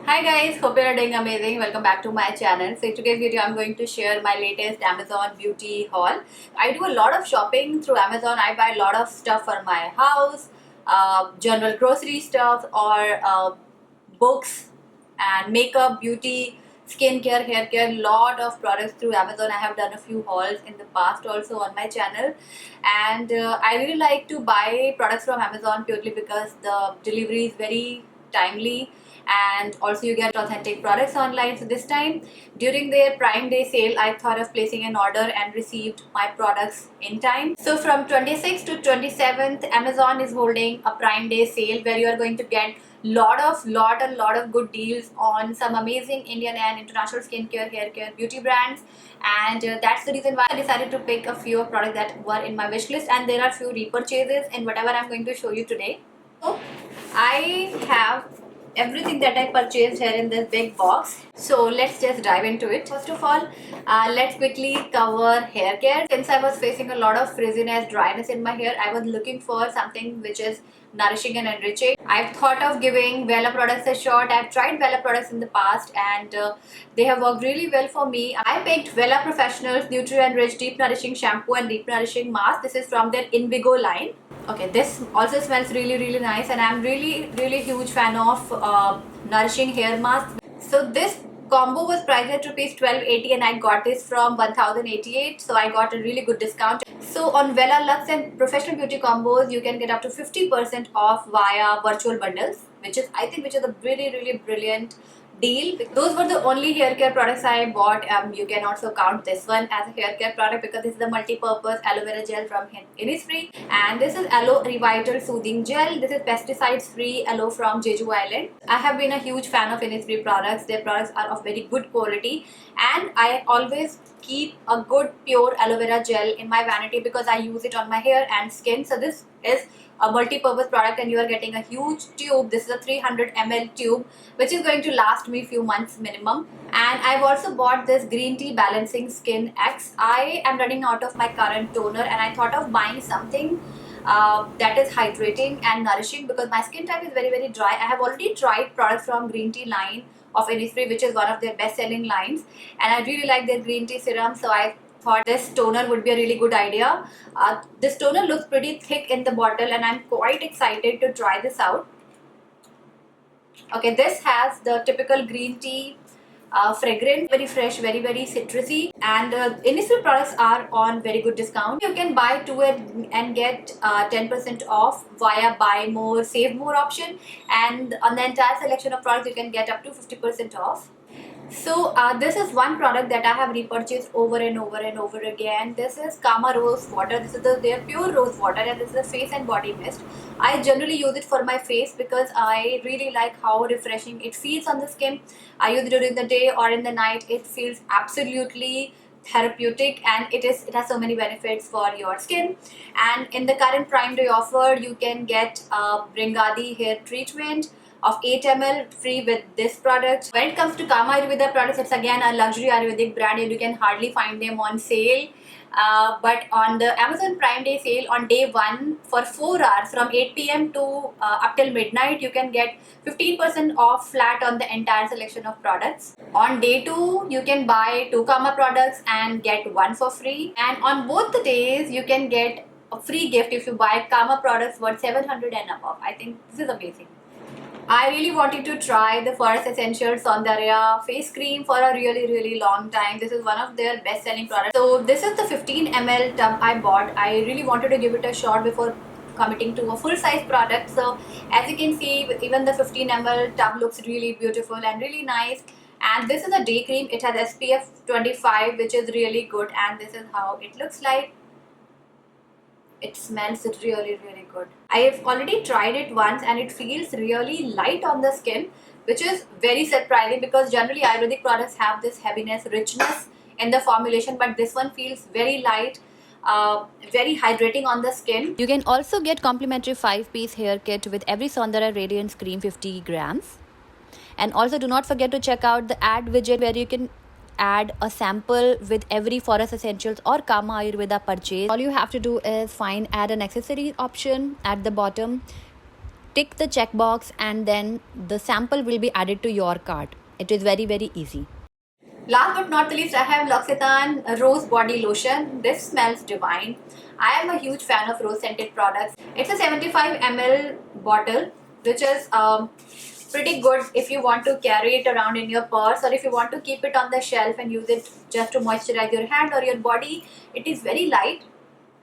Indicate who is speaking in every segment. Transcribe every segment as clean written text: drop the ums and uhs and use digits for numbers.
Speaker 1: Hi guys, hope you are doing amazing. Welcome back to my channel. So in today's video I'm going to share my latest Amazon beauty haul. I do a lot of shopping through Amazon. I buy a lot of stuff for my house, general grocery stuff or books and makeup, beauty, skincare, hair care, lot of products through Amazon. I have done a few hauls in the past also on my channel, and I really like to buy products from Amazon purely because the delivery is very timely and also you get authentic products online. So this time during their Prime Day sale, I thought of placing an order and received my products in time. So from 26th to 27th, Amazon is holding a Prime Day sale where you are going to get lot of good deals on some amazing Indian and international skincare, hair care, beauty brands, and that's the reason why I decided to pick a few products that were in my wish list, and there are few repurchases in whatever I'm going to show you today. So I have everything that I purchased here in this big box. So let's just dive into it. First of all, let's quickly cover hair care. Since I was facing a lot of frizziness, dryness in my hair, I was looking for something which is nourishing and enriching. I've thought of giving Vela products a shot. I've tried Vela products in the past and they have worked really well for me. I picked Vela Professional's Nutrient Rich Deep Nourishing Shampoo and Deep Nourishing Mask. This is from their Invigo line. Okay, this also smells really nice, and I'm really huge fan of nourishing hair mask. So this combo was priced at rupees 1280 and I got this from 1088, so I got a really good discount. So on Vela Luxe and Professional Beauty combos you can get up to 50% off via virtual bundles, which is a really brilliant deal. Those were the only hair care products I bought. You can also count this one as a hair care product because this is the multi-purpose aloe vera gel from Innisfree, and this is Aloe Revital Soothing Gel. This is pesticides free aloe from Jeju Island. I have been a huge fan of Innisfree products. Their products are of very good quality, and I always keep a good pure aloe vera gel in my vanity because I use it on my hair and skin. So this is a multi-purpose product and you are getting a huge tube. This is a 300 ml tube which is going to last me few months minimum. And I've also bought this green tea balancing skin X. I am running out of my current toner and I thought of buying something that is hydrating and nourishing because my skin type is very dry. I have already tried products from green tea line of Innisfree, which is one of their best selling lines, and I really like their green tea serum, so I thought this toner would be a really good idea. This toner looks pretty thick in the bottle and I'm quite excited to try this out. Okay, this has the typical green tea fragrance, very fresh, very citrusy, and Innisfree products are on very good discount. You can buy two and get 10% off via buy more save more option, and on the entire selection of products you can get up to 50% off. So this is one product that I have repurchased over and over again. This is Kama Rose Water. This is their pure rose water, and this is a face and body mist. I generally use it for my face because I really like how refreshing it feels on the skin. I use it during the day or in the night. It feels absolutely therapeutic, and it has so many benefits for your skin. And in the current Prime Day offer you can get a Bringadi hair treatment of 8 ml free with this product. When it comes to Kama Ayurveda products, it's again a luxury Ayurvedic brand and you can hardly find them on sale. But on the Amazon Prime Day sale on day 1 for 4 hours from 8 p.m. to up till midnight, you can get 15% off flat on the entire selection of products. On day 2, you can buy 2 Kama products and get 1 for free. And on both the days, you can get a free gift if you buy Kama products worth 700 and above. I think this is amazing. I really wanted to try the Forest Essentials Saundarya face cream for a really long time. This is one of their best selling products. So this is the 15 ml tub I bought. I really wanted to give it a shot before committing to a full size product. So as you can see, even the 15 ml tub looks really beautiful and really nice. And this is a day cream. It has SPF 25, which is really good, and this is how it looks like. It smells really good. I have already tried it once and it feels really light on the skin, which is very surprising because generally Ayurvedic products have this heaviness, richness in the formulation, but this one feels very light, very hydrating on the skin.
Speaker 2: You can also get complimentary 5-piece hair kit with every Saundarya Radiance cream 50 grams. And also do not forget to check out the ad widget where you can add a sample with every Forest Essentials or Kama Ayurveda purchase. All you have to do is add an accessory option at the bottom Tick the checkbox and then the sample will be added to your cart. It is very, very easy.
Speaker 1: Last but not the least, I have L'Occitane Rose Body Lotion. This smells divine. I am a huge fan of rose scented products. It's a 75 ml bottle, which is pretty good if you want to carry it around in your purse, or if you want to keep it on the shelf and use it just to moisturize your hand or your body. It is very light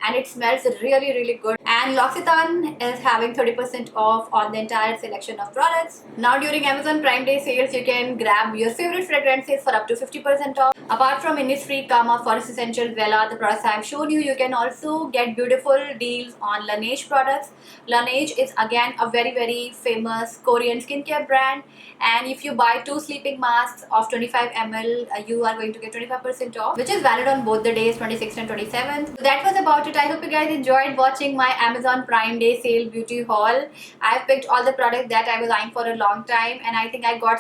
Speaker 1: and it smells really, really good. And L'Occitane is having 30% off on the entire selection of products. Now during Amazon Prime Day sales, you can grab your favorite fragrances for up to 50% off. Apart from Innisfree, Kama, Forest Essentials, Vela, the products I have shown you, you can also get beautiful deals on Laneige products. Laneige is again a very, very famous Korean skincare brand, and if you buy 2 sleeping masks of 25 ml, you are going to get 25% off, which is valid on both the days, 26th and 27th. So that was about it. I hope you guys enjoyed watching my Amazon Prime Day sale beauty haul. I've picked all the products that I was eyeing for a long time, and I think I got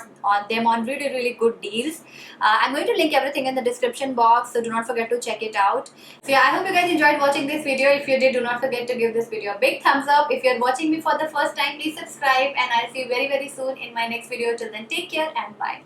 Speaker 1: them on really, really good deals. I'm going to link everything in the description box, so do not forget to check it out. So yeah, I hope you guys enjoyed watching this video. If you did, do not forget to give this video a big thumbs up. If you're watching me for the first time, please subscribe, and I'll see you very, very soon in my next video. Till then, take care and bye.